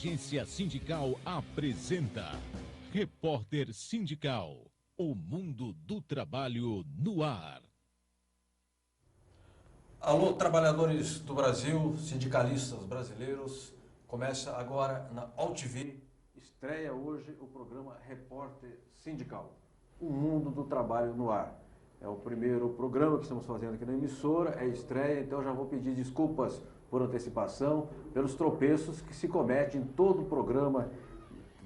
Convergência Sindical apresenta Repórter Sindical, o mundo do trabalho no ar. Alô, trabalhadores do Brasil, sindicalistas brasileiros. Começa agora na AltV. Estreia hoje o programa Repórter Sindical, o mundo do trabalho no ar. É o primeiro programa que estamos fazendo aqui na emissora, é estreia, então já vou pedir desculpas por antecipação, pelos tropeços que se cometem em todo o programa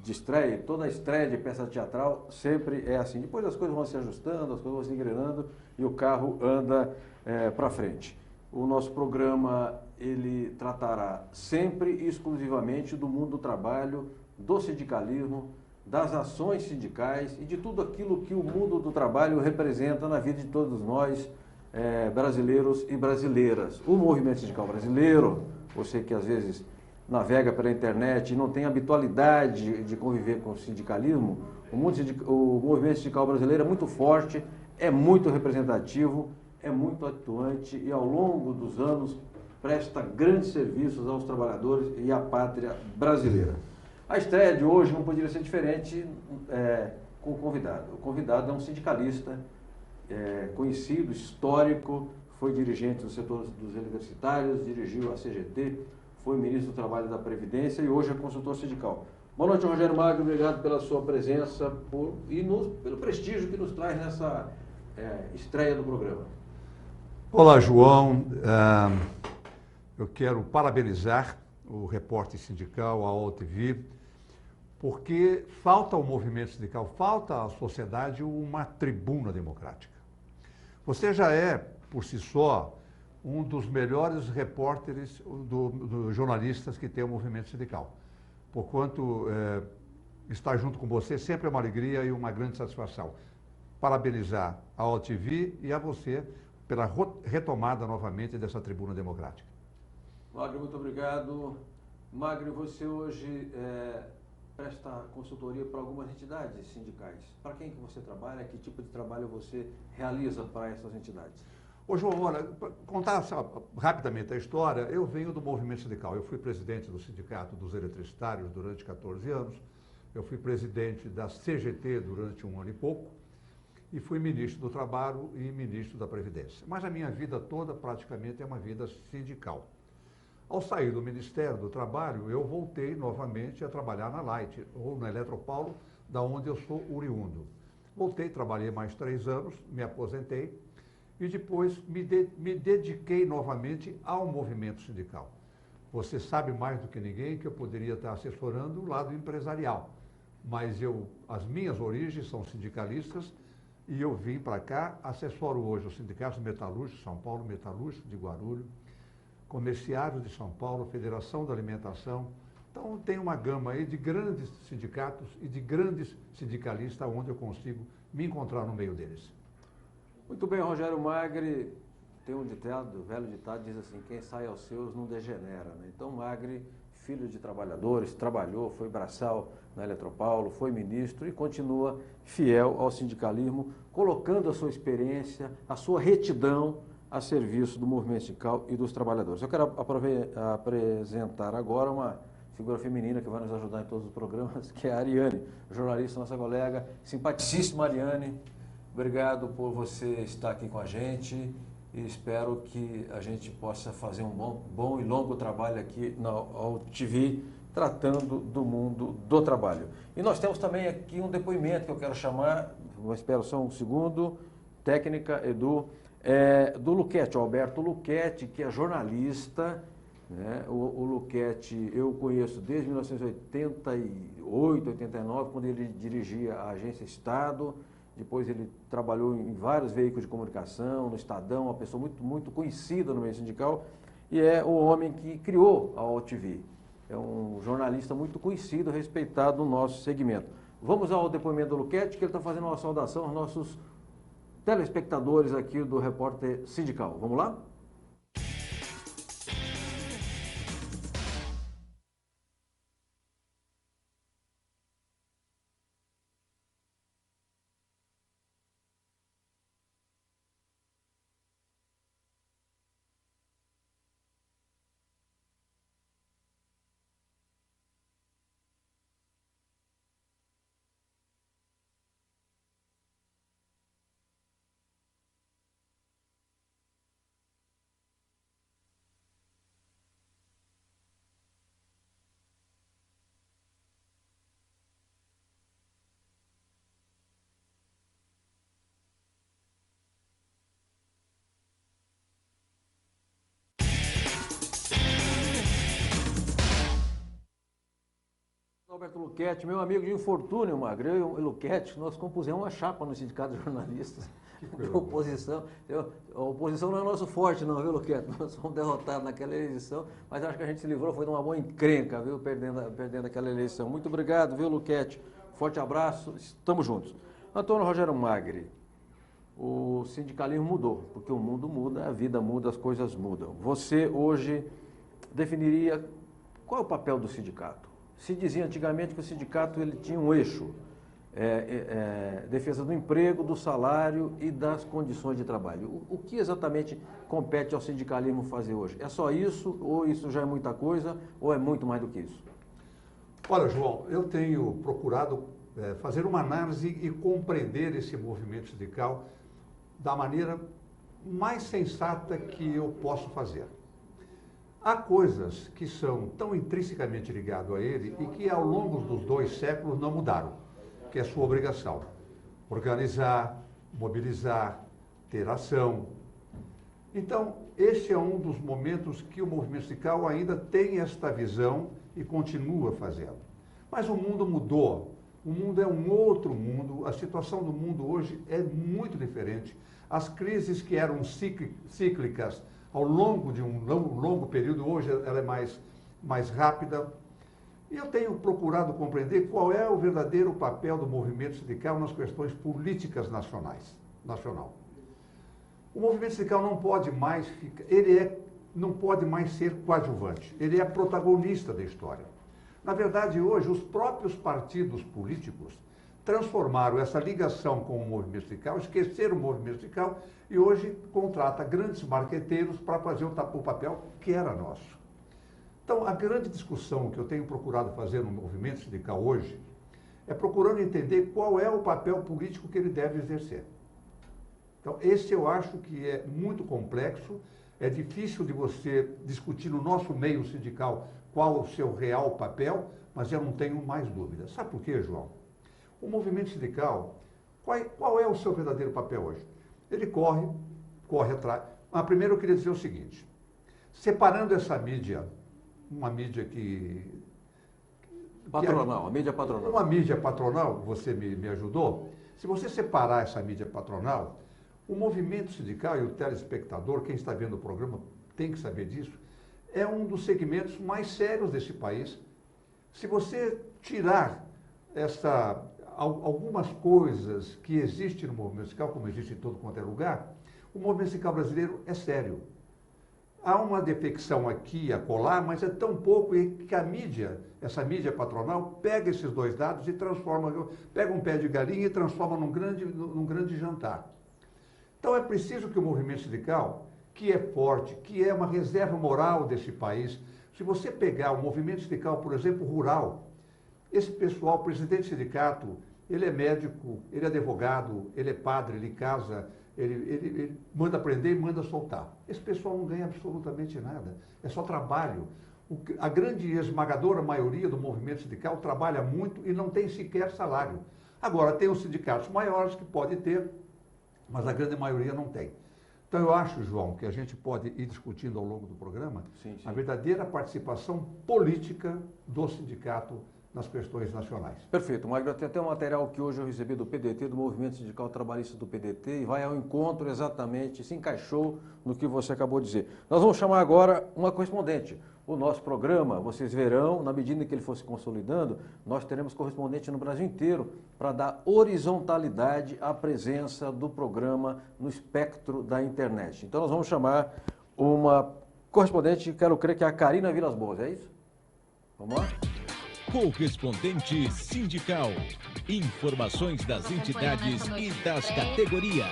de estreia, toda a estreia de peça teatral sempre é assim. Depois as coisas vão se ajustando, as coisas vão se engrenando e o carro anda para frente. O nosso programa, ele tratará sempre e exclusivamente do mundo do trabalho, do sindicalismo, das ações sindicais e de tudo aquilo que o mundo do trabalho representa na vida de todos nós, brasileiros e brasileiras. O movimento sindical brasileiro, você que às vezes navega pela internet e não tem habitualidade de conviver com o sindicalismo, o movimento sindical brasileiro é muito forte, é muito representativo, é muito atuante e ao longo dos anos presta grandes serviços aos trabalhadores e à pátria brasileira. A estreia de hoje não poderia ser diferente com o convidado. O convidado é um sindicalista conhecido, histórico, foi dirigente do setor dos universitários, dirigiu a CGT, foi ministro do Trabalho e da Previdência e hoje é consultor sindical. Boa noite, Rogério Magro, obrigado pela sua presença pelo prestígio que nos traz nessa estreia do programa. Olá, João. Eu quero parabenizar o Repórter Sindical, a AltV, porque falta ao movimento sindical, falta à sociedade uma tribuna democrática. Você já é, por si só, um dos melhores repórteres, dos jornalistas que tem o movimento sindical. Porquanto estar junto com você sempre é uma alegria e uma grande satisfação. Parabenizar a AltV e a você pela retomada novamente dessa tribuna democrática. Magro, muito obrigado. Magro, você hoje presta consultoria para algumas entidades sindicais. Para quem que você trabalha? Que tipo de trabalho você realiza para essas entidades? Ô, João, olha, para contar rapidamente a história, eu venho do movimento sindical. Eu fui presidente do Sindicato dos Eletricitários durante 14 anos, eu fui presidente da CGT durante 1 ano e pouco, e fui ministro do Trabalho e ministro da Previdência. Mas a minha vida toda praticamente é uma vida sindical. Ao sair do Ministério do Trabalho, eu voltei novamente a trabalhar na Light, ou na Eletropaulo, da onde eu sou oriundo. Voltei, trabalhei mais 3 anos, me aposentei e depois me dediquei novamente ao movimento sindical. Você sabe mais do que ninguém que eu poderia estar assessorando o lado empresarial, mas as minhas origens são sindicalistas e eu vim para cá, assessoro hoje os sindicatos metalúrgicos de São Paulo, metalúrgicos de Guarulhos, comerciários de São Paulo, Federação da Alimentação. Então, tem uma gama aí de grandes sindicatos e de grandes sindicalistas onde eu consigo me encontrar no meio deles. Muito bem, Rogério Magri, tem um ditado, velho ditado, diz assim, quem sai aos seus não degenera, né? Então, Magri, filho de trabalhadores, trabalhou, foi braçal na Eletropaulo, foi ministro e continua fiel ao sindicalismo, colocando a sua experiência, a sua retidão a serviço do movimento sindical e dos trabalhadores. Eu quero apresentar agora uma figura feminina que vai nos ajudar em todos os programas, que é a Ariane, jornalista, nossa colega, simpaticíssima Ariane. Obrigado por você estar aqui com a gente e espero que a gente possa fazer um bom e longo trabalho aqui na AltV, tratando do mundo do trabalho. E nós temos também aqui um depoimento que eu quero chamar, espero só um segundo, técnica, Edu, do Luquete, Alberto Luquete, que é jornalista, né? O Luquete eu conheço desde 1988, 89, quando ele dirigia a Agência Estado, depois ele trabalhou em vários veículos de comunicação, no Estadão, uma pessoa muito, muito conhecida no meio sindical, e é o homem que criou a AltV. É um jornalista muito conhecido, respeitado no nosso segmento. Vamos ao depoimento do Luquete, que ele está fazendo uma saudação aos nossos telespectadores aqui do Repórter Sindical. Vamos lá? Roberto Luchetti, meu amigo de infortúnio, Magro, eu e o Luchetti, nós compusemos uma chapa no Sindicato de Jornalistas. A oposição não é nosso forte não, viu, Luchetti? Nós fomos derrotados naquela eleição, mas acho que a gente se livrou, foi de uma boa encrenca, viu, perdendo aquela eleição. Muito obrigado, viu, Luchetti? Forte abraço, estamos juntos. Antônio Rogério Magri, o sindicalismo mudou, porque o mundo muda, a vida muda, as coisas mudam. Você hoje definiria qual é o papel do sindicato? Se dizia antigamente que o sindicato ele tinha um eixo, defesa do emprego, do salário e das condições de trabalho. O que exatamente compete ao sindicalismo fazer hoje? É só isso, ou isso já é muita coisa, ou é muito mais do que isso? Olha, João, eu tenho procurado fazer uma análise e compreender esse movimento sindical da maneira mais sensata que eu posso fazer. Há coisas que são tão intrinsecamente ligadas a ele e que ao longo dos 2 séculos não mudaram, que é sua obrigação. Organizar, mobilizar, ter ação. Então, esse é um dos momentos que o movimento sindical ainda tem esta visão e continua fazendo. Mas o mundo mudou. O mundo é um outro mundo, a situação do mundo hoje é muito diferente. As crises que eram cíclicas ao longo de um longo período, hoje ela é mais rápida. E eu tenho procurado compreender qual é o verdadeiro papel do movimento sindical nas questões políticas nacional. O movimento sindical não pode mais não pode mais ser coadjuvante, ele é protagonista da história. Na verdade, hoje, os próprios partidos políticos transformaram essa ligação com o movimento sindical, esqueceram o movimento sindical e hoje contrata grandes marqueteiros para fazer o papel que era nosso. Então, a grande discussão que eu tenho procurado fazer no movimento sindical hoje é procurando entender qual é o papel político que ele deve exercer. Então, esse eu acho que é muito complexo, é difícil de você discutir no nosso meio sindical qual o seu real papel, mas eu não tenho mais dúvidas. Sabe por quê, João? O movimento sindical, qual é o seu verdadeiro papel hoje? Ele corre atrás. Mas primeiro eu queria dizer o seguinte, separando essa mídia, uma mídia patronal, a mídia patronal. Uma mídia patronal, você me ajudou. Se você separar essa mídia patronal, o movimento sindical e o telespectador, quem está vendo o programa tem que saber disso, é um dos segmentos mais sérios desse país. Se você tirar algumas coisas que existem no movimento sindical, como existe em todo quanto é lugar, o movimento sindical brasileiro é sério. Há uma defecção aqui e acolá, mas é tão pouco que a mídia, essa mídia patronal, pega esses 2 dados e transforma, pega um pé de galinha e transforma num grande jantar. Então é preciso que o movimento sindical, que é forte, que é uma reserva moral desse país, se você pegar o movimento sindical, por exemplo, rural, esse pessoal, o presidente do sindicato, ele é médico, ele é advogado, ele é padre, ele casa, ele manda prender e manda soltar. Esse pessoal não ganha absolutamente nada, é só trabalho. A grande e esmagadora maioria do movimento sindical trabalha muito e não tem sequer salário. Agora, tem os sindicatos maiores que podem ter, mas a grande maioria não tem. Então, eu acho, João, que a gente pode ir discutindo ao longo do programa a verdadeira participação política do sindicato nas questões nacionais. Perfeito. Magno, tem até um material que hoje eu recebi do PDT, do Movimento Sindical Trabalhista do PDT, e vai ao encontro exatamente, se encaixou no que você acabou de dizer. Nós vamos chamar agora uma correspondente. O nosso programa, vocês verão, na medida que ele for se consolidando, nós teremos correspondente no Brasil inteiro para dar horizontalidade à presença do programa no espectro da internet. Então nós vamos chamar uma correspondente, quero crer que é a Karina Vilas Boas, é isso? Vamos lá? Correspondente sindical. Informações das entidades e das categorias.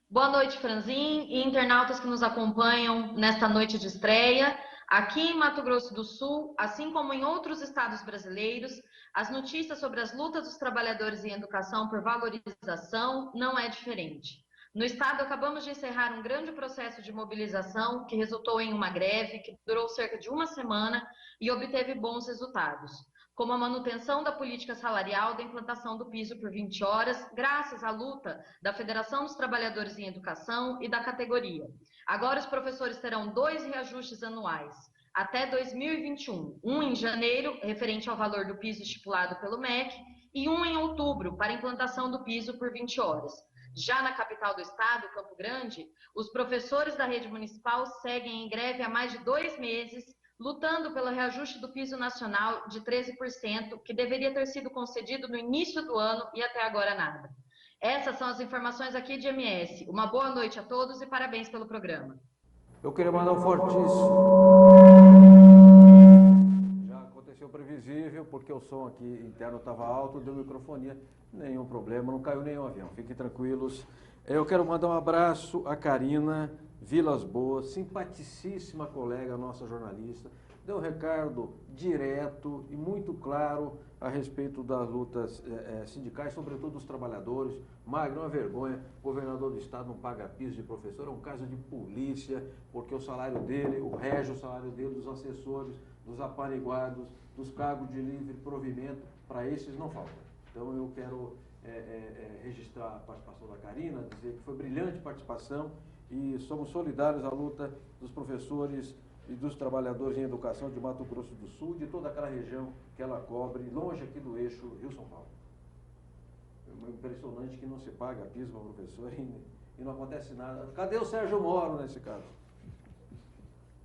Boa noite, Franzin e internautas que nos acompanham nesta noite de estreia. Aqui em Mato Grosso do Sul, assim como em outros estados brasileiros, as notícias sobre as lutas dos trabalhadores em educação por valorização não é diferente. No estado, acabamos de encerrar um grande processo de mobilização que resultou em uma greve que durou cerca de uma semana e obteve bons resultados, como a manutenção da política salarial da implantação do piso por 20 horas, graças à luta da Federação dos Trabalhadores em Educação e da categoria. Agora os professores terão 2 reajustes anuais. até 2021. Um em janeiro, referente ao valor do piso estipulado pelo MEC, e um em outubro, para implantação do piso por 20 horas. Já na capital do estado, Campo Grande, os professores da rede municipal seguem em greve há mais de 2 meses, lutando pelo reajuste do piso nacional de 13%, que deveria ter sido concedido no início do ano e até agora nada. Essas são as informações aqui de MS. Uma boa noite a todos e parabéns pelo programa. Eu queria mandar um fortíssimo... Já aconteceu previsível, porque o som aqui interno estava alto, deu microfonia, nenhum problema, não caiu nenhum avião, fiquem tranquilos. Eu quero mandar um abraço a Karina Vilas Boas, simpaticíssima colega nossa jornalista, deu um recado direto e muito claro a respeito das lutas sindicais, sobretudo dos trabalhadores. Magno, é uma vergonha, o governador do estado não paga piso de professor, é um caso de polícia, porque o salário dele, o salário dele, dos assessores, dos apaniguados, dos cargos de livre provimento, para esses não falta. Então eu quero registrar a participação da Karina, dizer que foi brilhante participação e somos solidários à luta dos professores e dos trabalhadores em educação de Mato Grosso do Sul, de toda aquela região que ela cobre, longe aqui do eixo Rio-São Paulo. É impressionante que não se paga piso para o professor e não acontece nada. Cadê o Sérgio Moro nesse caso?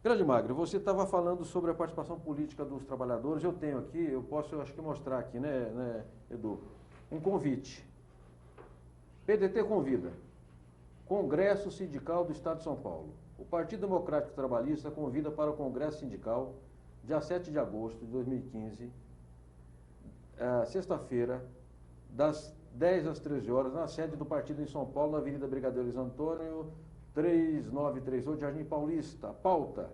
Grande Magro, você estava falando sobre a participação política dos trabalhadores. Eu tenho aqui, eu posso, acho que mostrar aqui, né, Edu? Um convite. PDT convida. Congresso Sindical do Estado de São Paulo. O Partido Democrático Trabalhista convida para o Congresso Sindical, dia 7 de agosto de 2015, sexta-feira, das 10 às 13 horas, na sede do partido em São Paulo, na Avenida Brigadeiro Luiz Antônio, 3938, Jardim Paulista. Pauta: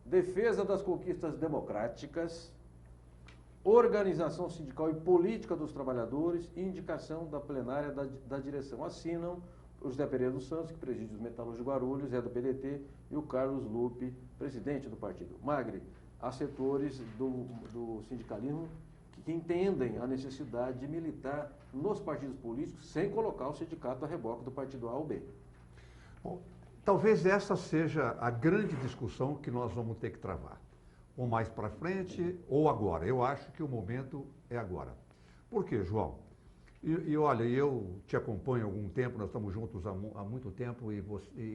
defesa das conquistas democráticas, organização sindical e política dos trabalhadores e indicação da plenária da direção. Assinam o José Pereira dos Santos, que preside os Metalúrgicos de Guarulhos, é do PDT, e o Carlos Lupe, presidente do partido. Magre, há setores do sindicalismo que entendem a necessidade de militar nos partidos políticos sem colocar o sindicato a reboque do partido A ou B. Bom, talvez essa seja a grande discussão que nós vamos ter que travar. Ou mais para frente, ou agora. Eu acho que o momento é agora. Por quê, João? E olha, eu te acompanho há algum tempo, nós estamos juntos há muito tempo, e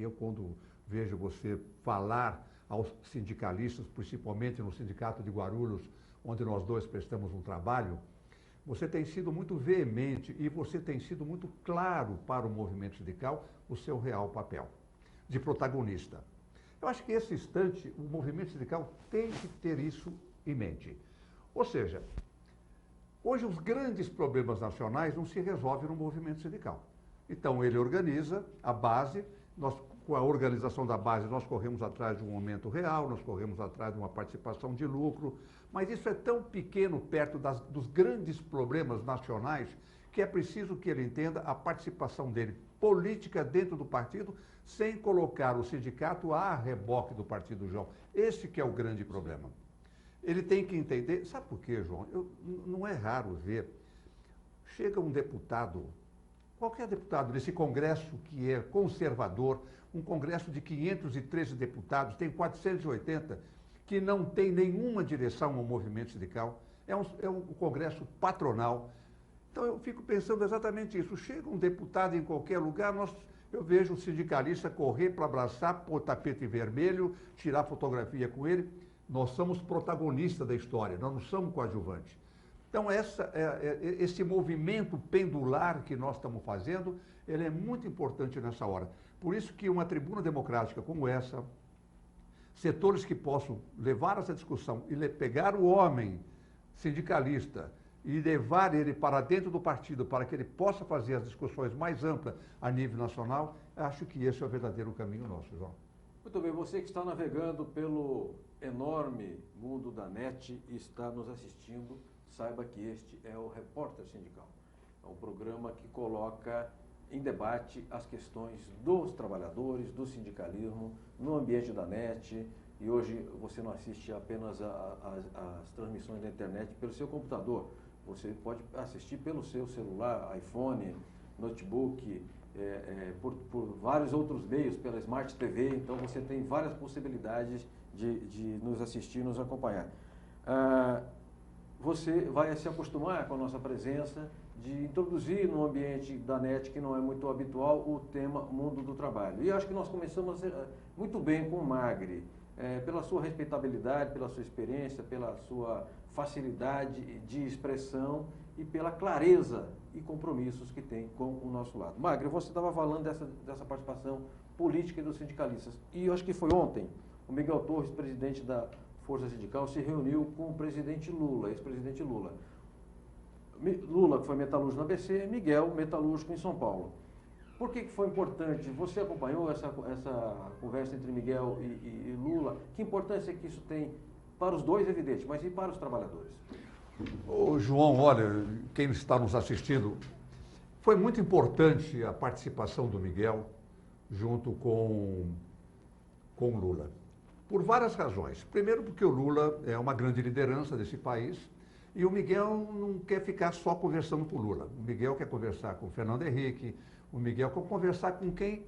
eu quando vejo você falar aos sindicalistas, principalmente no Sindicato de Guarulhos, onde nós dois prestamos um trabalho, você tem sido muito veemente e você tem sido muito claro para o movimento sindical o seu real papel de protagonista. Eu acho que esse instante o movimento sindical tem que ter isso em mente. Ou seja, hoje os grandes problemas nacionais não se resolvem no movimento sindical. Então ele organiza a base, com a organização da base nós corremos atrás de um aumento real, nós corremos atrás de uma participação de lucro, mas isso é tão pequeno perto dos grandes problemas nacionais que é preciso que ele entenda a participação dele política dentro do partido, sem colocar o sindicato a reboque do partido, João. Esse que é o grande problema. Ele tem que entender, sabe por quê, João? Não é raro ver, chega um deputado, qualquer deputado desse congresso que é conservador, um congresso de 513 deputados, tem 480, que não tem nenhuma direção ao movimento sindical, é um congresso patronal. Então eu fico pensando exatamente isso, chega um deputado em qualquer lugar, eu vejo o sindicalista correr para abraçar, pôr tapete vermelho, tirar fotografia com ele. Nós somos protagonistas da história, nós não somos coadjuvantes. Então, esse movimento pendular que nós estamos fazendo, ele é muito importante nessa hora. Por isso que uma tribuna democrática como essa, setores que possam levar essa discussão e pegar o homem sindicalista e levar ele para dentro do partido, para que ele possa fazer as discussões mais amplas a nível nacional, acho que esse é o verdadeiro caminho nosso, João. Muito bem, você que está navegando pelo enorme mundo da net e está nos assistindo, saiba que este é o Repórter Sindical. É um programa que coloca em debate as questões dos trabalhadores, do sindicalismo, no ambiente da net. E hoje você não assiste apenas as transmissões da internet pelo seu computador. Você pode assistir pelo seu celular, iPhone, notebook, por vários outros meios, pela Smart TV. Então você tem várias possibilidades de nos assistir, nos acompanhar. Você vai se acostumar com a nossa presença, de introduzir no ambiente da NET, que não é muito habitual, o tema mundo do trabalho. E acho que nós começamos muito bem com o Magri, pela sua respeitabilidade, pela sua experiência, pela sua facilidade de expressão e pela clareza e compromissos que tem com o nosso lado. Magri, você estava falando dessa participação política dos sindicalistas. E eu acho que foi ontem, o Miguel Torres, presidente da Força Sindical, se reuniu com o presidente Lula, ex-presidente Lula. Lula, que foi metalúrgico na ABC, Miguel, metalúrgico em São Paulo. Por que foi importante? Você acompanhou essa conversa entre Miguel e Lula? Que importância que isso tem para os dois, evidente, mas e para os trabalhadores? Ô, João, olha, quem está nos assistindo, foi muito importante a participação do Miguel junto com o Lula. Por várias razões. Primeiro, porque o Lula é uma grande liderança desse país e o Miguel não quer ficar só conversando com o Lula. O Miguel quer conversar com o Fernando Henrique, o Miguel quer conversar com quem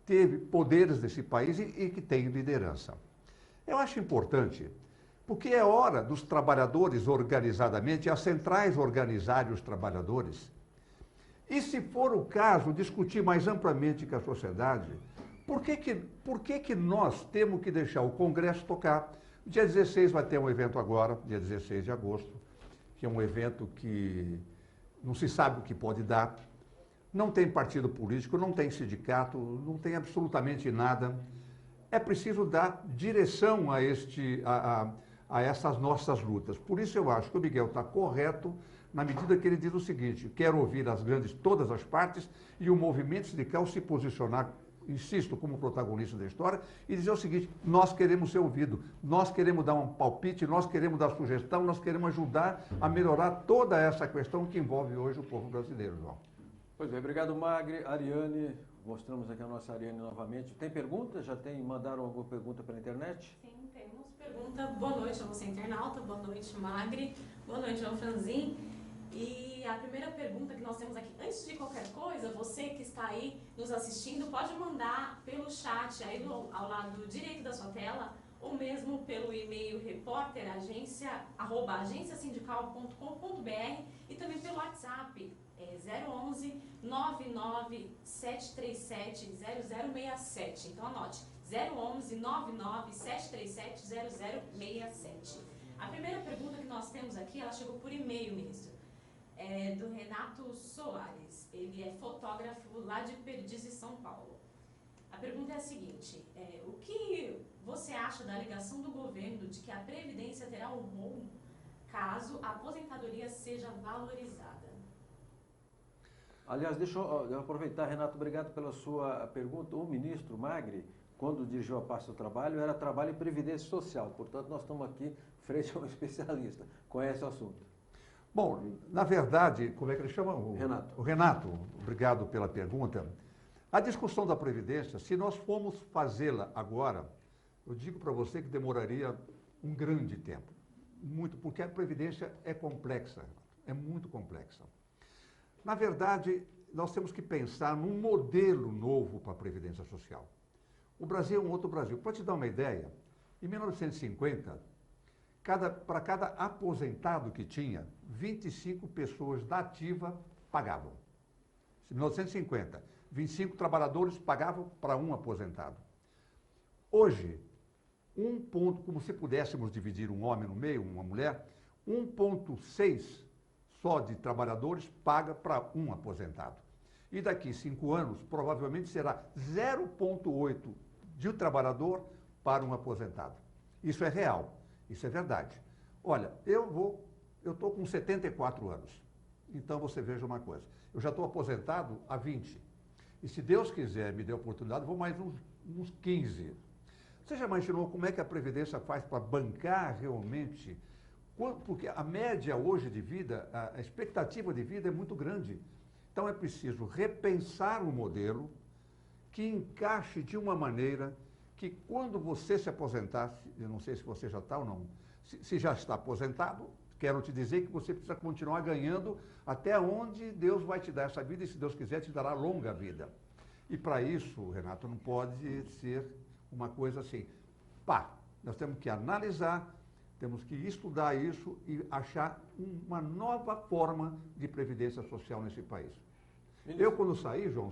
teve poderes desse país e que tem liderança. Eu acho importante, porque é hora dos trabalhadores organizadamente, as centrais organizarem os trabalhadores, e se for o caso, discutir mais amplamente com a sociedade. Por que nós temos que deixar o Congresso tocar? Dia 16 vai ter um evento agora, dia 16 de agosto, que é um evento que não se sabe o que pode dar. Não tem partido político, não tem sindicato, não tem absolutamente nada. É preciso dar direção a essas nossas lutas. Por isso eu acho que o Miguel está correto na medida que ele diz o seguinte: quero ouvir todas as partes e o movimento sindical se posicionar, insisto, como protagonista da história, e dizer o seguinte: nós queremos ser ouvidos, nós queremos dar um palpite, nós queremos dar sugestão, nós queremos ajudar a melhorar toda essa questão que envolve hoje o povo brasileiro, João. Pois bem, obrigado, Magri. Ariane, mostramos aqui a nossa Ariane novamente. Tem pergunta? Mandaram alguma pergunta pela internet? Sim, temos pergunta. Boa noite a você, internauta. Boa noite, Magri. Boa noite, João Franzin. E a primeira pergunta que nós temos aqui, antes de qualquer coisa, você que está aí nos assistindo, pode mandar pelo chat aí ao lado direito da sua tela, ou mesmo pelo e-mail repórter@agenciasindical.com.br e também pelo WhatsApp 011 99737 0067. Então anote, 011 99737 0067. A primeira pergunta que nós temos aqui, ela chegou por e-mail, ministro. É do Renato Soares. Ele é fotógrafo lá de Perdizes, São Paulo. A pergunta é a seguinte: o que você acha da alegação do governo de que a Previdência terá um rombo caso a aposentadoria seja valorizada? Aliás, deixa eu aproveitar, Renato, obrigado pela sua pergunta. O ministro Magri, quando dirigiu a pasta do trabalho, era trabalho e previdência social. Portanto, nós estamos aqui frente a um especialista, conhece o assunto. Bom, na verdade, como é que ele chama? Renato. O Renato, obrigado pela pergunta. A discussão da Previdência, se nós formos fazê-la agora, eu digo para você que demoraria um grande tempo. Muito, porque a Previdência é complexa, é muito complexa. Na verdade, nós temos que pensar num modelo novo para a Previdência Social. O Brasil é um outro Brasil. Para te dar uma ideia, em 1950, para cada aposentado que tinha, 25 pessoas da ativa pagavam. Em 1950, 25 trabalhadores pagavam para um aposentado. Hoje, como se pudéssemos dividir um homem no meio, uma mulher, 1,6 só de trabalhadores paga para um aposentado. E daqui 5 anos, provavelmente será 0,8 de um trabalhador para um aposentado. Isso é real, isso é verdade. Olha, eu estou com 74 anos, então você veja uma coisa, eu já estou aposentado há 20, e se Deus quiser me der a oportunidade, vou mais uns 15. Você já imaginou como é que a Previdência faz para bancar realmente? Porque a média hoje de vida, a expectativa de vida é muito grande. Então é preciso repensar o modelo que encaixe de uma maneira que quando você se aposentar, eu não sei se você já está ou não, se já está aposentado, quero te dizer que você precisa continuar ganhando até onde Deus vai te dar essa vida e, se Deus quiser, te dará longa vida. E para isso, Renato, não pode ser uma coisa assim, Nós temos que analisar, temos que estudar isso e achar uma nova forma de previdência social nesse país. Eu quando saí, João,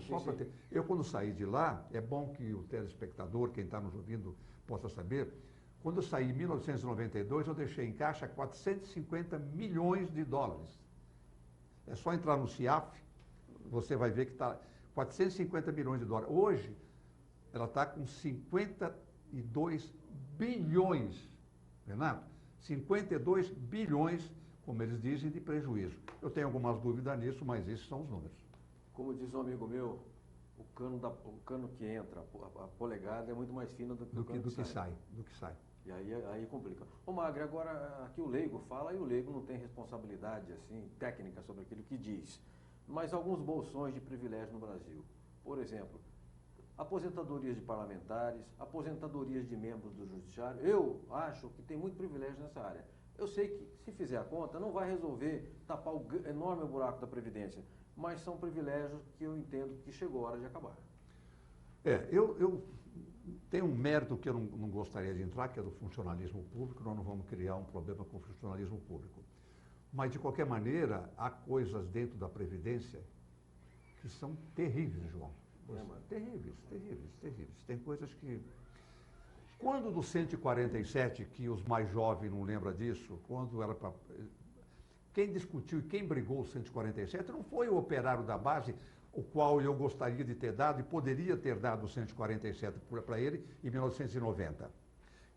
eu quando saí de lá, é bom que o telespectador, quem está nos ouvindo, possa saber, quando eu saí em 1992, eu deixei em caixa 450 milhões de dólares. É só entrar no CIAF, você vai ver que está 450 milhões de dólares. Hoje, ela está com 52 bilhões, Renato, 52 bilhões, como eles dizem, de prejuízo. Eu tenho algumas dúvidas nisso, mas esses são os números. Como diz um amigo meu, o cano que entra, a polegada é muito mais fina do que o que sai. Do que sai. E aí complica. Ô Magre, agora aqui o leigo fala e o leigo não tem responsabilidade assim, técnica sobre aquilo que diz. Mas alguns bolsões de privilégio no Brasil. Por exemplo, aposentadorias de parlamentares, aposentadorias de membros do judiciário. Eu acho que tem muito privilégio nessa área. Eu sei que, se fizer a conta, não vai resolver tapar o enorme buraco da Previdência, mas são privilégios que eu entendo que chegou a hora de acabar. Eu tenho um mérito que eu não gostaria de entrar, que é do funcionalismo público. Nós não vamos criar um problema com o funcionalismo público. Mas, de qualquer maneira, há coisas dentro da Previdência que são terríveis, João. Terríveis. Tem coisas que... Quando do 147, que os mais jovens não lembram disso, quando era para... Quem discutiu e quem brigou o 147 não foi o operário da base, o qual eu gostaria de ter dado e poderia ter dado o 147 para ele em 1990.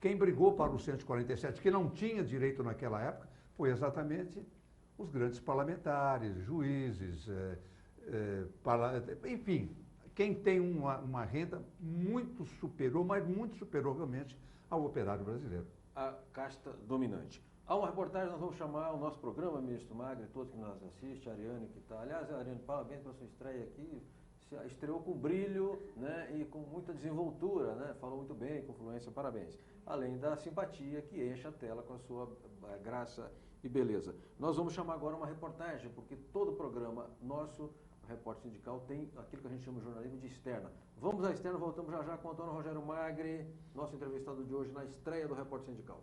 Quem brigou para o 147, que não tinha direito naquela época, foi exatamente os grandes parlamentares, juízes, enfim, quem tem uma renda muito superior, mas muito superior realmente ao operário brasileiro. A casta dominante. Há uma reportagem, nós vamos chamar o nosso programa, ministro Magre, todos que nos assistem, a Ariane que está. Aliás, Ariane, parabéns pela sua estreia aqui. Estreou com brilho, né, e com muita desenvoltura, né, falou muito bem, com fluência, parabéns. Além da simpatia que enche a tela com a sua graça e beleza. Nós vamos chamar agora uma reportagem, porque todo programa nosso, o Repórter Sindical, tem aquilo que a gente chama de jornalismo de externa. Vamos à externa, voltamos já já com o Antônio Rogério Magre, nosso entrevistado de hoje na estreia do Repórter Sindical.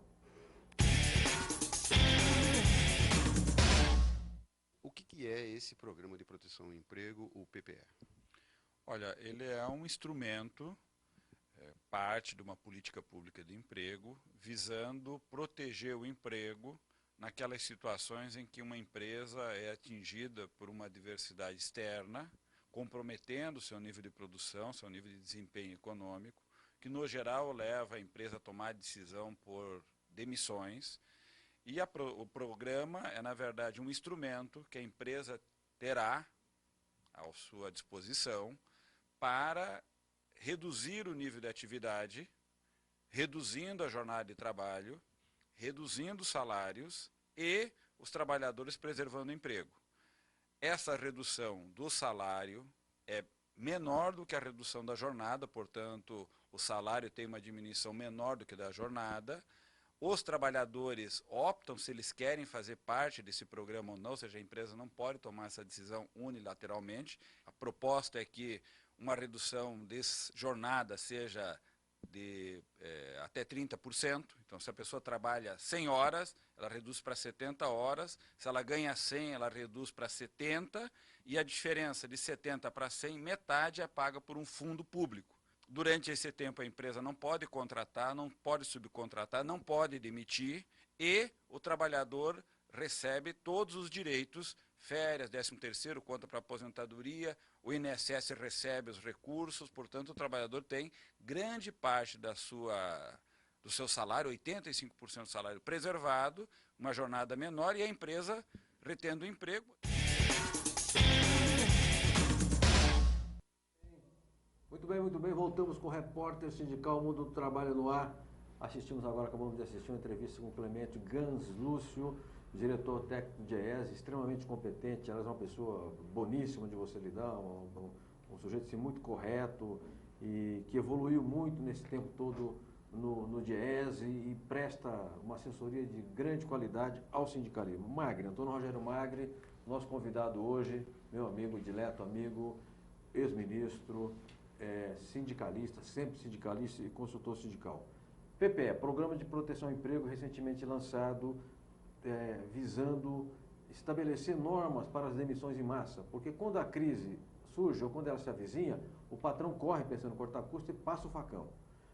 O que é esse Programa de Proteção ao Emprego, o PPE? Olha, ele é um instrumento, parte de uma política pública de emprego, visando proteger o emprego naquelas situações em que uma empresa é atingida por uma adversidade externa, comprometendo seu nível de produção, seu nível de desempenho econômico, que no geral leva a empresa a tomar decisão por demissões. E o programa é, na verdade, um instrumento que a empresa terá à sua disposição para reduzir o nível de atividade, reduzindo a jornada de trabalho, reduzindo os salários e os trabalhadores preservando o emprego. Essa redução do salário é menor do que a redução da jornada, portanto, o salário tem uma diminuição menor do que da jornada. Os trabalhadores optam se eles querem fazer parte desse programa ou não, ou seja, a empresa não pode tomar essa decisão unilateralmente. A proposta é que uma redução de jornada seja de até 30%. Então, se a pessoa trabalha 100 horas, ela reduz para 70 horas. Se ela ganha 100, ela reduz para 70. E a diferença de 70 para 100, metade é paga por um fundo público. Durante esse tempo, a empresa não pode contratar, não pode subcontratar, não pode demitir, e o trabalhador recebe todos os direitos, férias, 13º, conta para aposentadoria, o INSS recebe os recursos, portanto, o trabalhador tem grande parte do seu salário, 85% do salário preservado, uma jornada menor, e a empresa retendo o emprego. Muito bem, voltamos com o Repórter Sindical Mundo do Trabalho no ar. Acabamos de assistir uma entrevista com o Clemente Gans Lúcio, diretor técnico do GES, extremamente competente. Ela é uma pessoa boníssima de você lidar, um sujeito assim, muito correto e que evoluiu muito nesse tempo todo no GES e presta uma assessoria de grande qualidade ao sindicalismo. Magre, Antônio Rogério Magre, nosso convidado hoje, meu amigo, dileto amigo, ex-ministro, sindicalista, sempre sindicalista e consultor sindical. PPE, Programa de Proteção ao Emprego, recentemente lançado, visando estabelecer normas para as demissões em massa, porque quando a crise surge ou quando ela se avizinha, o patrão corre pensando em cortar custo e passa o facão.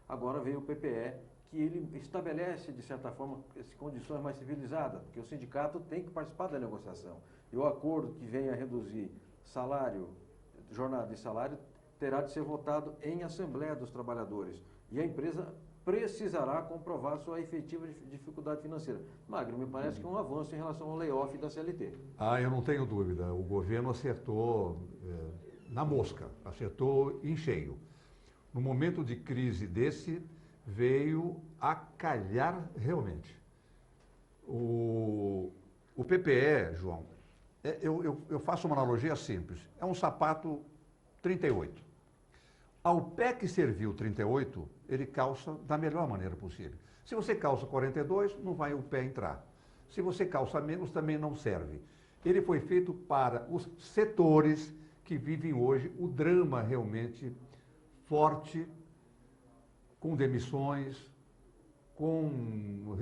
Agora veio o PPE, que ele estabelece, de certa forma, condições mais civilizadas, porque o sindicato tem que participar da negociação. E o acordo que venha a reduzir salário, jornada e salário, terá de ser votado em Assembleia dos Trabalhadores. E a empresa precisará comprovar sua efetiva dificuldade financeira. Magno, me parece que é um avanço em relação ao layoff da CLT. Eu não tenho dúvida. O governo acertou na mosca, acertou em cheio. No momento de crise desse, veio a calhar realmente. O PPE, João, eu faço uma analogia simples. É um sapato 38. Ao pé que serviu 38, ele calça da melhor maneira possível. Se você calça 42, não vai o pé entrar. Se você calça menos, também não serve. Ele foi feito para os setores que vivem hoje o drama realmente forte, com demissões, com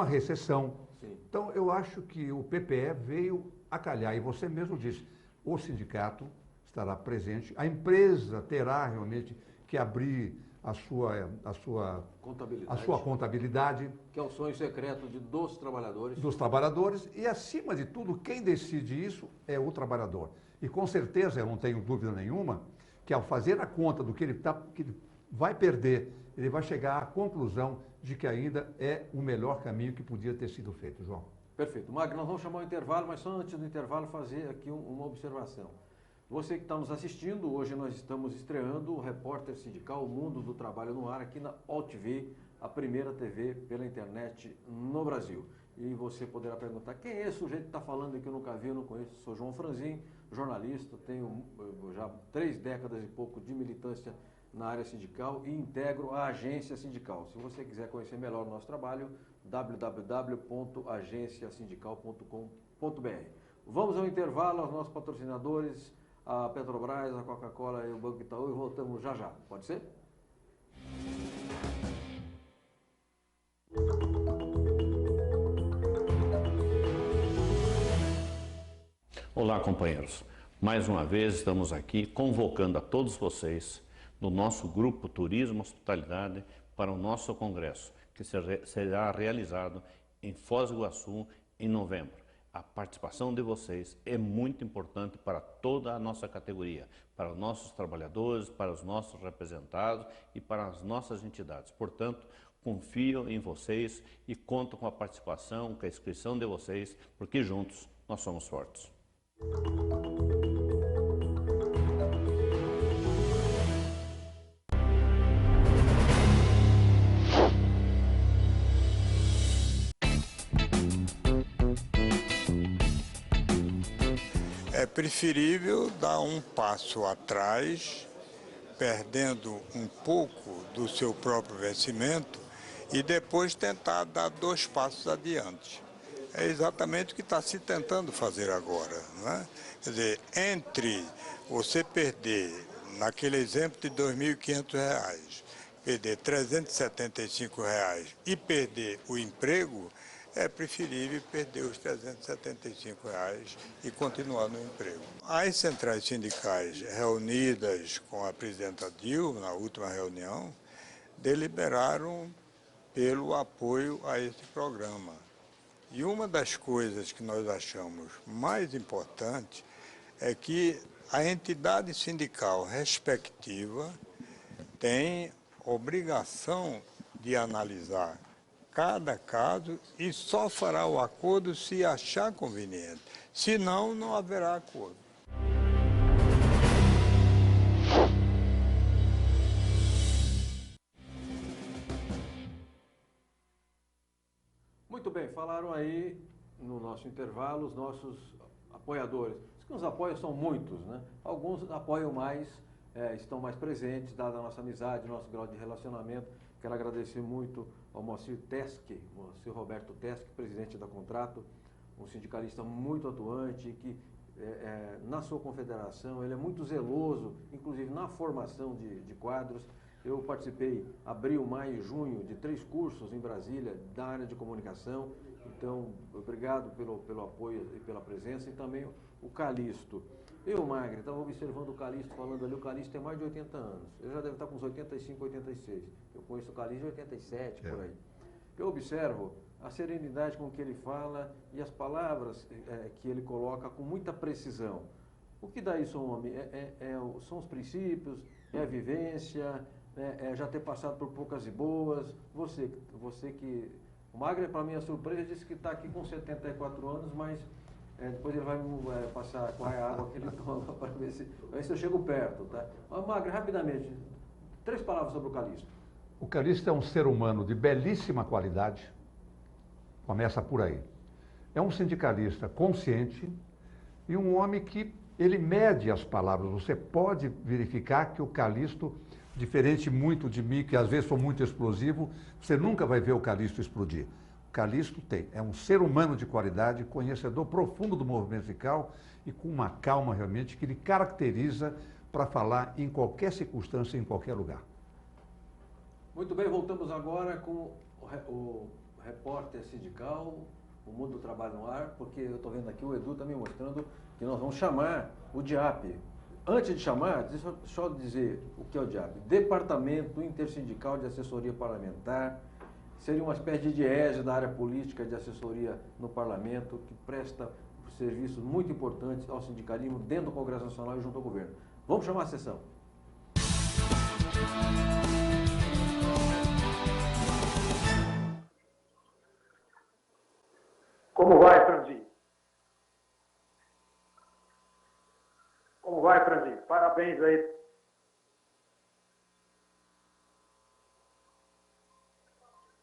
a recessão. Sim. Então, eu acho que o PPE veio a calhar, e você mesmo disse, o sindicato estará presente, a empresa terá realmente que abrir a sua contabilidade. Que é o sonho secreto dos trabalhadores. Dos trabalhadores, e acima de tudo, quem decide isso é o trabalhador. E com certeza, eu não tenho dúvida nenhuma, que ao fazer a conta do que ele vai perder, ele vai chegar à conclusão de que ainda é o melhor caminho que podia ter sido feito, João. Perfeito. Magno, nós vamos chamar o intervalo, mas só antes do intervalo fazer aqui uma observação. Você que está nos assistindo, hoje nós estamos estreando o Repórter Sindical, o Mundo do Trabalho no Ar, aqui na AltV, a primeira TV pela internet no Brasil. E você poderá perguntar, quem é esse sujeito que está falando que eu nunca vi, eu não conheço? Sou João Franzin, jornalista, tenho já 3 décadas e pouco de militância na área sindical e integro a agência sindical. Se você quiser conhecer melhor o nosso trabalho, www.agenciasindical.com.br. Vamos ao intervalo, aos nossos patrocinadores, a Petrobras, a Coca-Cola e o Banco Itaú, e voltamos já já. Pode ser? Olá, companheiros. Mais uma vez estamos aqui convocando a todos vocês do nosso grupo Turismo Hospitalidade para o nosso congresso, que será realizado em Foz do Iguaçu em novembro. A participação de vocês é muito importante para toda a nossa categoria, para os nossos trabalhadores, para os nossos representados e para as nossas entidades. Portanto, confio em vocês e conto com a participação, com a inscrição de vocês, porque juntos nós somos fortes. É preferível dar um passo atrás, perdendo um pouco do seu próprio vencimento e depois tentar dar 2 passos adiante. É exatamente o que está se tentando fazer agora, não é? Quer dizer, entre você perder, naquele exemplo de R$ 2.500, perder R$ 375 e perder o emprego, é preferível perder os R$ 375 e continuar no emprego. As centrais sindicais reunidas com a presidenta Dilma, na última reunião, deliberaram pelo apoio a esse programa. E uma das coisas que nós achamos mais importante é que a entidade sindical respectiva tem obrigação de analisar cada caso e só fará o acordo se achar conveniente. Senão, não haverá acordo. Muito bem, falaram aí no nosso intervalo os nossos apoiadores. Os que nos apoiam são muitos, né? Alguns apoiam mais, estão mais presentes, dada a nossa amizade, nosso grau de relacionamento. Quero agradecer muito ao Moacir Teske, Moacir Roberto Teske, presidente da Contrato, um sindicalista muito atuante, que na sua confederação ele é muito zeloso, inclusive na formação de quadros, Eu participei abril, maio e junho de 3 cursos em Brasília da área de comunicação. Então, obrigado pelo apoio e pela presença. E também o Calixto. Eu, Magre, estava observando o Calixto falando ali. O Calixto tem mais de 80 anos. Ele já deve estar com uns 85, 86. Eu conheço o Calixto de 87, por aí. Eu observo a serenidade com que ele fala e as palavras que ele coloca com muita precisão. O que dá isso ao homem? São os princípios, é a vivência, já ter passado por poucas e boas. Você que... O Magre, para minha surpresa, disse que está aqui com 74 anos, mas depois ele vai passar qual é a água que ele toma para ver se eu chego perto. Tá? Magre, rapidamente, 3 palavras sobre o Calixto. O Calixto é um ser humano de belíssima qualidade, começa por aí. É um sindicalista consciente e um homem que ele mede as palavras. Você pode verificar que o Calixto, diferente muito de mim, que às vezes sou muito explosivo, você nunca vai ver o Calixto explodir. O Calixto é um ser humano de qualidade, conhecedor profundo do movimento sindical e com uma calma realmente que lhe caracteriza para falar em qualquer circunstância, em qualquer lugar. Muito bem, voltamos agora com o repórter sindical, o Mundo do Trabalho no Ar, porque eu estou vendo aqui o Edu está me mostrando que nós vamos chamar o DIAP. Antes de chamar, deixa eu só dizer o que é o DIAP. Departamento Intersindical de Assessoria Parlamentar. Seria uma espécie de DIESE da área política de assessoria no Parlamento, que presta serviços muito importantes ao sindicalismo dentro do Congresso Nacional e junto ao governo. Vamos chamar a sessão. Como vai, Franzinho? Como vai, Franzinho? Parabéns aí.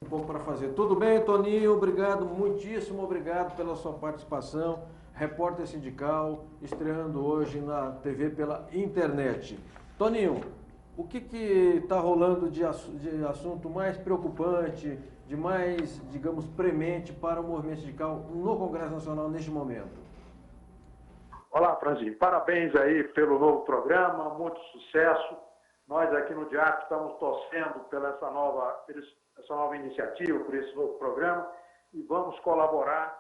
Um pouco para fazer. Tudo bem, Toninho? Obrigado, muitíssimo obrigado pela sua participação. Repórter sindical, estreando hoje na TV pela internet. Toninho, o que está rolando de assunto mais preocupante, de mais, digamos, premente para o movimento sindical no Congresso Nacional neste momento? Olá, Franzinho. Parabéns aí pelo novo programa, muito sucesso. Nós aqui no DIAP estamos torcendo pela essa nova iniciativa, por esse novo programa, e vamos colaborar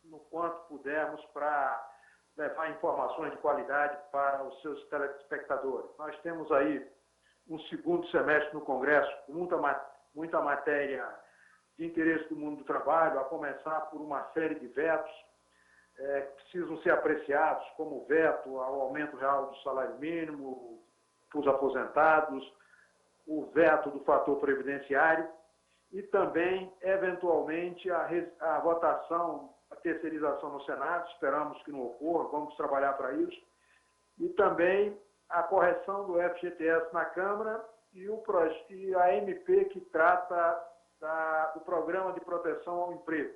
no quanto pudermos para levar informações de qualidade para os seus telespectadores. Nós temos aí um segundo semestre no Congresso com muita matéria de interesse do mundo do trabalho, a começar por uma série de vetos que precisam ser apreciados, como o veto ao aumento real do salário mínimo para os aposentados, o veto do fator previdenciário e também, eventualmente, a votação, a terceirização no Senado, esperamos que não ocorra, vamos trabalhar para isso, e também a correção do FGTS na Câmara e a MP que trata do Programa de Proteção ao Emprego.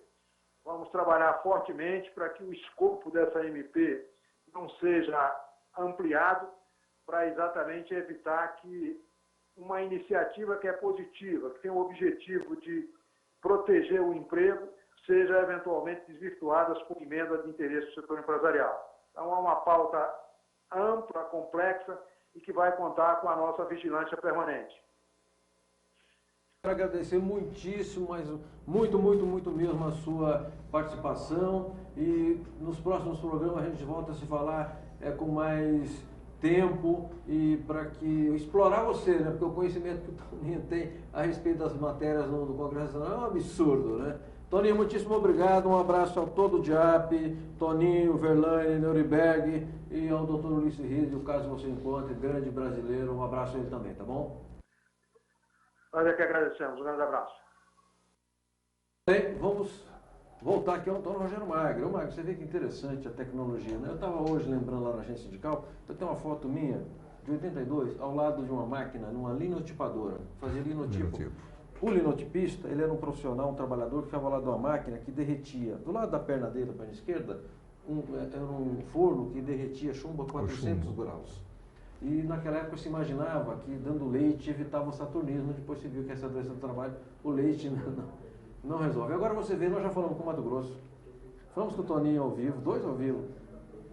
Vamos trabalhar fortemente para que o escopo dessa MP não seja ampliado, para exatamente evitar que uma iniciativa que é positiva, que tem o objetivo de proteger o emprego, seja eventualmente desvirtuada com emenda de interesse do setor empresarial. Então, é uma pauta ampla, complexa e que vai contar com a nossa vigilância permanente. Quero agradecer muitíssimo, mas muito mesmo a sua participação e nos próximos programas a gente volta a se falar com mais tempo e para explorar você, né? Porque o conhecimento que o Toninho tem a respeito das matérias do Congresso Nacional é um absurdo, né? Toninho, muitíssimo obrigado, um abraço a todo o DIAP, Toninho, Verlaine, Nuremberg e ao Dr. Ulisses Riso, caso você encontre, grande brasileiro, um abraço a ele também, tá bom? Nós é que agradecemos, um grande abraço. Bem, vamos voltar aqui ao Antônio Rogério Magre. Ô Magre, você vê que interessante a tecnologia, né? Eu estava hoje lembrando lá na agência sindical, eu tenho uma foto minha, de 82, ao lado de uma máquina, numa linotipadora, fazia linotipo. O linotipista, ele era um profissional, um trabalhador que ficava ao lado de uma máquina que derretia, do lado da perna dele, da perna esquerda, era um forno que derretia chumbo a 400 graus. E naquela época se imaginava que dando leite evitava o saturnismo, depois se viu que essa doença do trabalho, o leite não resolve. Agora você vê, nós já falamos com o Mato Grosso, falamos com o Toninho ao vivo, 2 ao vivo,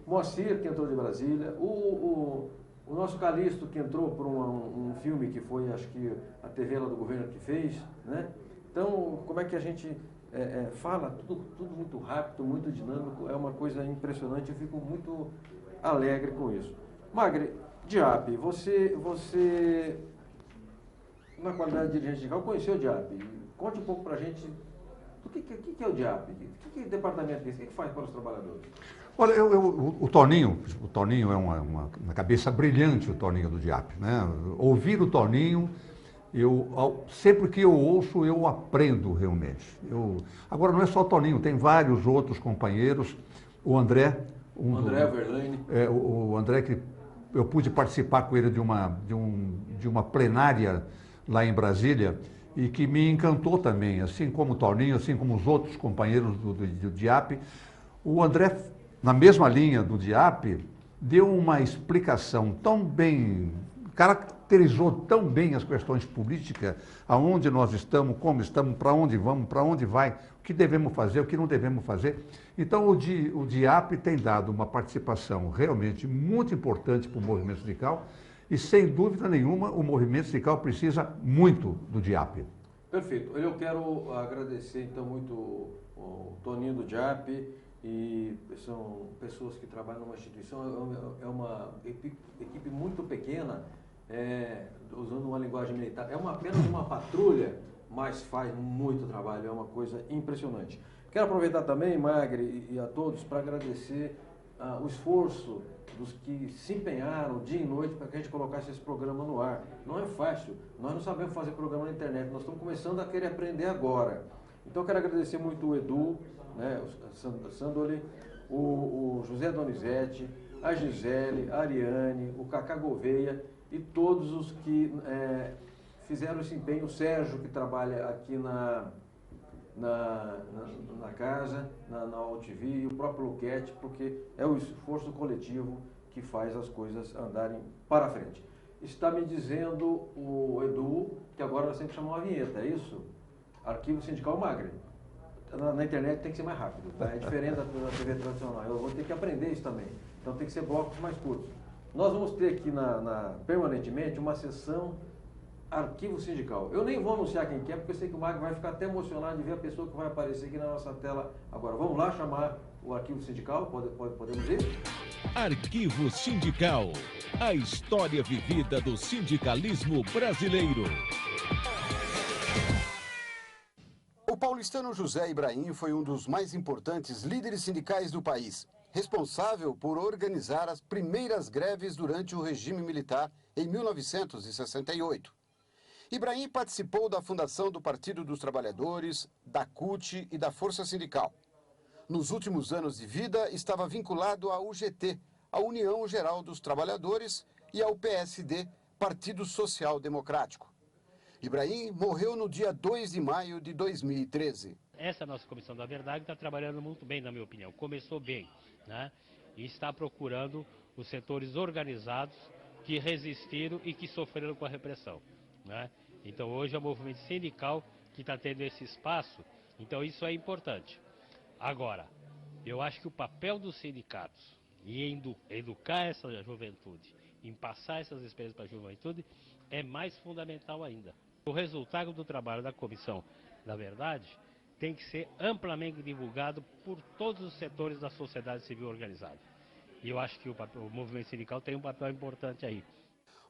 Moacir, que entrou de Brasília, o O nosso Calixto, que entrou por um filme que foi, acho que, a TV lá do governo que fez, né? Então, como é que a gente fala tudo muito rápido, muito dinâmico, é uma coisa impressionante, eu fico muito alegre com isso. Magre, DIAP, você na qualidade de dirigente sindical, conheceu o DIAP? Conte um pouco para a gente o que é o DIAP, que departamento é esse, o que faz para os trabalhadores? Olha, o Toninho é uma cabeça brilhante, o Toninho do DIAP, né? Ouvir o Toninho, sempre que eu ouço, eu aprendo realmente. Agora, não é só o Toninho, tem vários outros companheiros, o André... O André Verlaine. O André, que eu pude participar com ele de uma plenária lá em Brasília, e que me encantou também, assim como o Toninho, assim como os outros companheiros do DIAP. O André, na mesma linha do DIAP, deu uma explicação tão bem, caracterizou tão bem as questões políticas, aonde nós estamos, como estamos, para onde vamos, para onde vai, o que devemos fazer, o que não devemos fazer. Então, o DIAP tem dado uma participação realmente muito importante para o movimento sindical, e, sem dúvida nenhuma, o movimento sindical precisa muito do DIAP. Perfeito. Eu quero agradecer, então, muito o Toninho do DIAP, e são pessoas que trabalham numa instituição, é uma equipe muito pequena, usando uma linguagem militar. É apenas uma patrulha, mas faz muito trabalho, é uma coisa impressionante. Quero aproveitar também, Magre, e a todos, para agradecer o esforço dos que se empenharam dia e noite para que a gente colocasse esse programa no ar. Não é fácil, nós não sabemos fazer programa na internet, nós estamos começando a querer aprender agora. Então, eu quero agradecer muito o Edu, né, o Sandoli, o José Donizete, a Gisele, a Ariane, o Cacá Gouveia e todos os que fizeram esse empenho, o Sérgio, que trabalha aqui na casa, na OutV, e o próprio Luquete, porque é o esforço coletivo que faz as coisas andarem para frente. Está me dizendo o Edu que agora nós temos que chamar uma vinheta, é isso? Arquivo Sindical Magre. Na internet tem que ser mais rápido, tá? É diferente da TV tradicional. Eu vou ter que aprender isso também. Então tem que ser blocos mais curtos. Nós vamos ter aqui permanentemente uma sessão Arquivo Sindical. Eu nem vou anunciar quem que é, porque eu sei que o Magno vai ficar até emocionado de ver a pessoa que vai aparecer aqui na nossa tela agora. Vamos lá chamar o Arquivo Sindical? Podemos ir? Arquivo Sindical. A história vivida do sindicalismo brasileiro. O paulistano José Ibrahim foi um dos mais importantes líderes sindicais do país, responsável por organizar as primeiras greves durante o regime militar em 1968. Ibrahim participou da fundação do Partido dos Trabalhadores, da CUT e da Força Sindical. Nos últimos anos de vida, estava vinculado à UGT, a União Geral dos Trabalhadores, e ao PSD, Partido Social Democrático. Ibrahim morreu no dia 2 de maio de 2013. Essa nossa Comissão da Verdade está trabalhando muito bem, na minha opinião. Começou bem, né? E está procurando os setores organizados que resistiram e que sofreram com a repressão, né? Então hoje é o movimento sindical que está tendo esse espaço, então isso é importante. Agora, eu acho que o papel dos sindicatos em educar essa juventude, em passar essas experiências para a juventude, é mais fundamental ainda. O resultado do trabalho da Comissão da Verdade tem que ser amplamente divulgado por todos os setores da sociedade civil organizada. E eu acho que o movimento sindical tem um papel importante aí.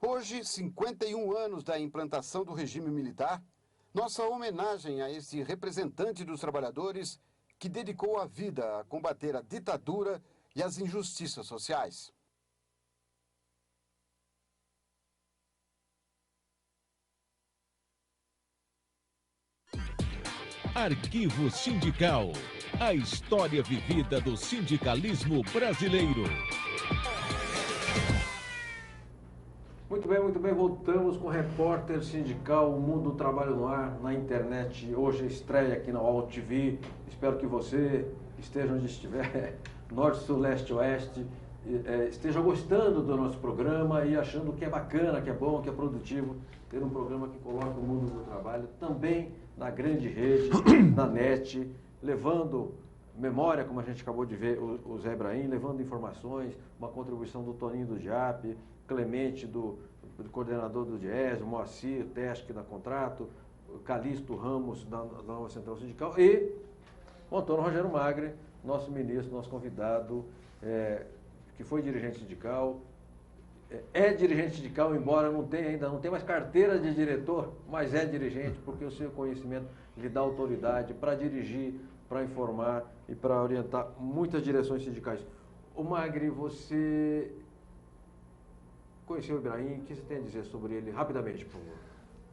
Hoje, 51 anos da implantação do regime militar, nossa homenagem a esse representante dos trabalhadores que dedicou a vida a combater a ditadura e as injustiças sociais. Arquivo Sindical. A história vivida do sindicalismo brasileiro. Muito bem, voltamos com o Repórter Sindical, o Mundo do Trabalho no Ar, na internet. Hoje estreia aqui na OutV. Espero que você esteja onde estiver, norte, sul, leste, oeste, esteja gostando do nosso programa e achando que é bacana, que é bom, que é produtivo ter um programa que coloca o mundo do trabalho também na grande rede, na net, levando memória, como a gente acabou de ver, o Zé Ibrahim, levando informações, uma contribuição do Toninho do JAP, Clemente, do coordenador do DIES, Moacir, Tesque da Contrato, Calixto Ramos, da Nova Central Sindical, e o Antônio Rogério Magre, nosso ministro, nosso convidado, que foi dirigente sindical, é dirigente sindical, embora ainda não tenha mais carteira de diretor, mas é dirigente, porque o seu conhecimento lhe dá autoridade para dirigir, para informar e para orientar muitas direções sindicais. O Magre, você conheceu o Ibrahim, o que você tem a dizer sobre ele, rapidamente, por favor?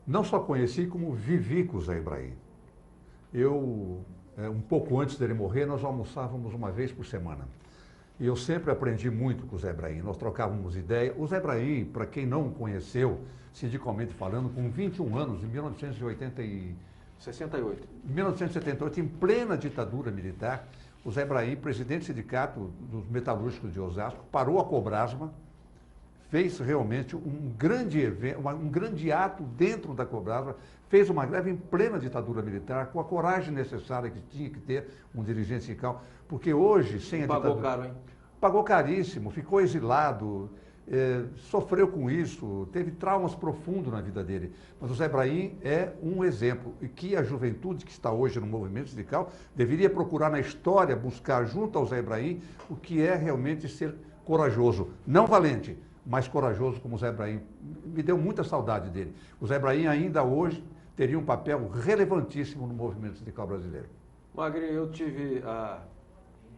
Não só conheci, como vivi com o Zé Ibrahim. Eu, um pouco antes dele morrer, nós almoçávamos uma vez por semana. E eu sempre aprendi muito com o Zé Ibrahim, nós trocávamos ideia. O Zé Ibrahim, para quem não o conheceu, sindicalmente falando, com 21 anos, em 1978, em plena ditadura militar, o Zé Ibrahim, presidente do sindicato dos metalúrgicos de Osasco, parou a Cobrasma, fez realmente um grande evento, um grande ato dentro da Cobrasma, fez uma greve em plena ditadura militar, com a coragem necessária que tinha que ter um dirigente sindical, porque hoje, sem a ditadura... Pagou caro, hein? Pagou caríssimo, ficou exilado, sofreu com isso, teve traumas profundos na vida dele. Mas o Zé Ibrahim é um exemplo, e que a juventude que está hoje no movimento sindical deveria procurar na história, buscar junto ao Zé Ibrahim o que é realmente ser corajoso, não valente, mas corajoso como o Zé Ibrahim. Me deu muita saudade dele. O Zé Ibrahim ainda hoje teria um papel relevantíssimo no movimento sindical brasileiro. Magre, eu tive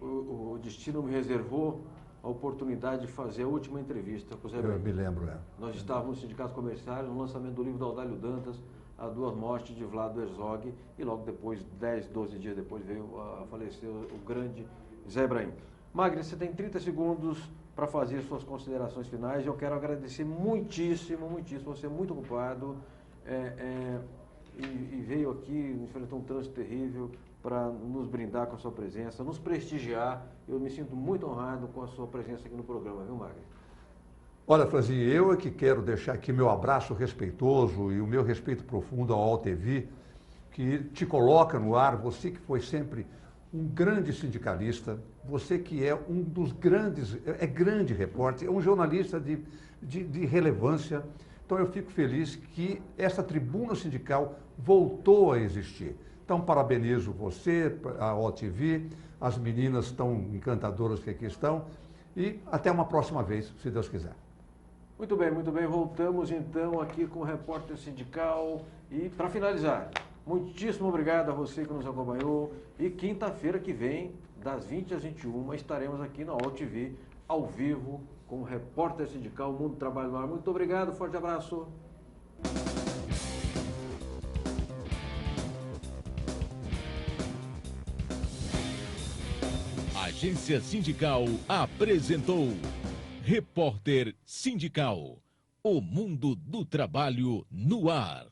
o destino me reservou a oportunidade de fazer a última entrevista com o Zé Ibrahim. Eu me lembro, Nós estávamos no Sindicato Comerciário, no lançamento do livro do Audálio Dantas, A Duas Mortes de Vlado Herzog, e logo depois, 10, 12 dias depois, veio a falecer o grande Zé Ibrahim. Magre, você tem 30 segundos para fazer suas considerações finais. Eu quero agradecer muitíssimo, você é muito ocupado e veio aqui, enfrentou um trânsito terrível para nos brindar com a sua presença, nos prestigiar. Eu me sinto muito honrado com a sua presença aqui no programa, viu, Magre? Olha, Franzinho, eu é que quero deixar aqui meu abraço respeitoso e o meu respeito profundo ao AltV, que te coloca no ar, você que foi sempre um grande sindicalista, você que é um dos grandes, grande repórter, é um jornalista de relevância. Então eu fico feliz que essa tribuna sindical voltou a existir. Então parabenizo você, a AltV, as meninas tão encantadoras que aqui estão, e até uma próxima vez, se Deus quiser. Muito bem, muito bem. Voltamos então aqui com o Repórter Sindical. E para finalizar, muitíssimo obrigado a você que nos acompanhou. E quinta-feira que vem, das 20 às 21, estaremos aqui na AltV, ao vivo, com o Repórter Sindical Mundo do Trabalho no Ar. Muito obrigado, forte abraço. A Agência Sindical apresentou Repórter Sindical, o mundo do trabalho no ar.